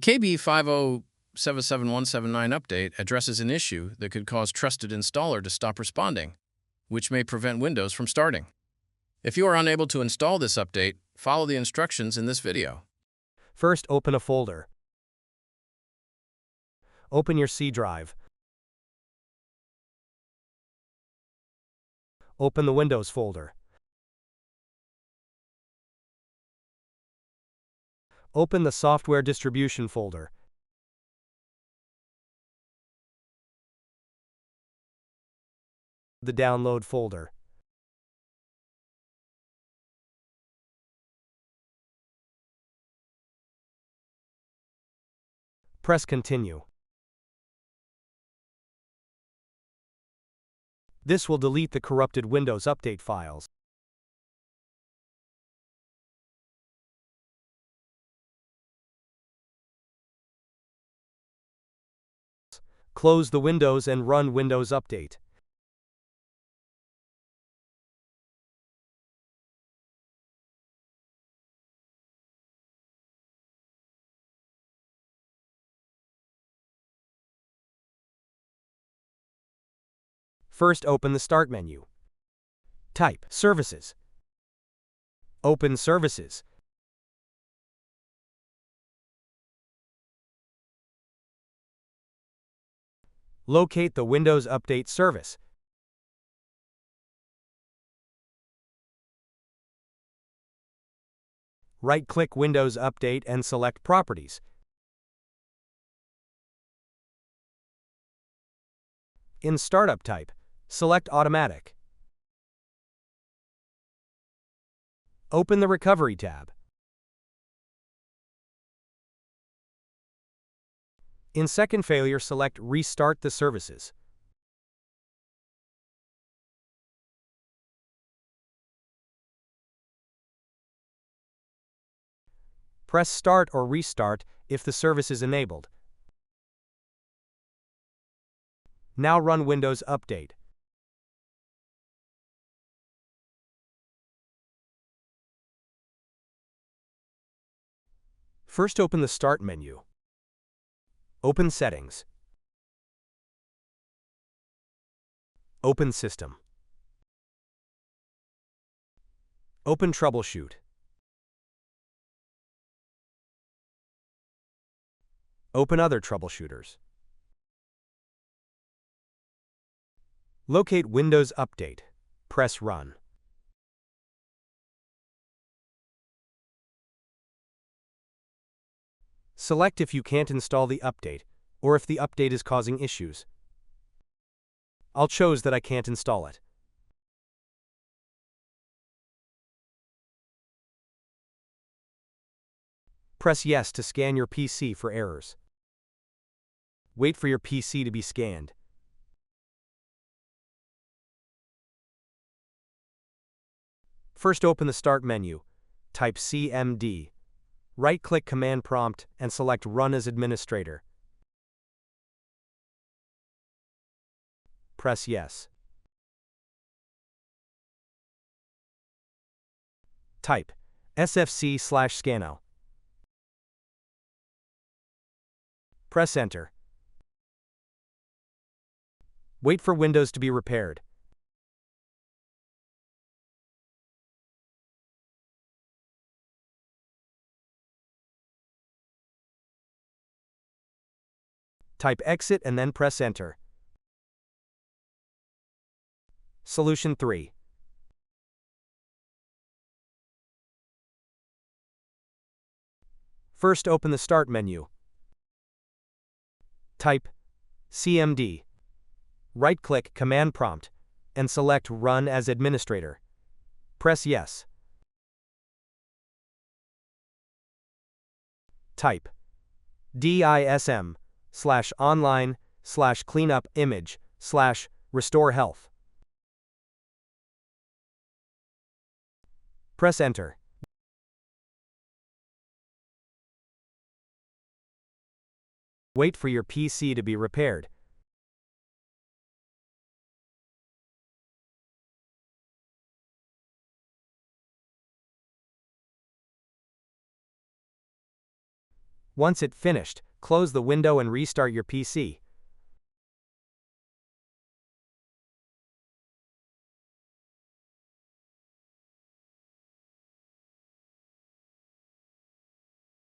The KB5077179 update addresses an issue that could cause TrustedInstaller to stop responding, which may prevent Windows from starting. If you are unable to install this update, follow the instructions in this video. First, open a folder. Open your C drive. Open the Windows folder. Open the Software Distribution folder. The Download folder. Press Continue. This will delete the corrupted Windows Update files. Close the windows and run Windows Update. First, open the Start menu. Type Services. Open Services. Locate the Windows Update service. Right-click Windows Update and select Properties. In Startup Type, select Automatic. Open the Recovery tab. In Second Failure, select Restart the Services. Press Start or Restart if the service is enabled. Now run Windows Update. First, open the Start menu. Open Settings. Open System. Open Troubleshoot. Open Other Troubleshooters. Locate Windows Update. Press Run. Select if you can't install the update, or if the update is causing issues. I'll choose that I can't install it. Press Yes to scan your PC for errors. Wait for your PC to be scanned. First, open the Start menu. Type CMD. Right-click Command Prompt and select Run as Administrator. Press Yes. Type SFC/Scano. Press Enter. Wait for Windows to be repaired. Type Exit and then press Enter. Solution 3. First, open the Start menu. Type CMD. Right-click Command Prompt and select Run as Administrator. Press Yes. Type DISM/online/cleanup image/restore health. Press Enter. Wait for your PC to be repaired. Once it finished, close the window and restart your PC.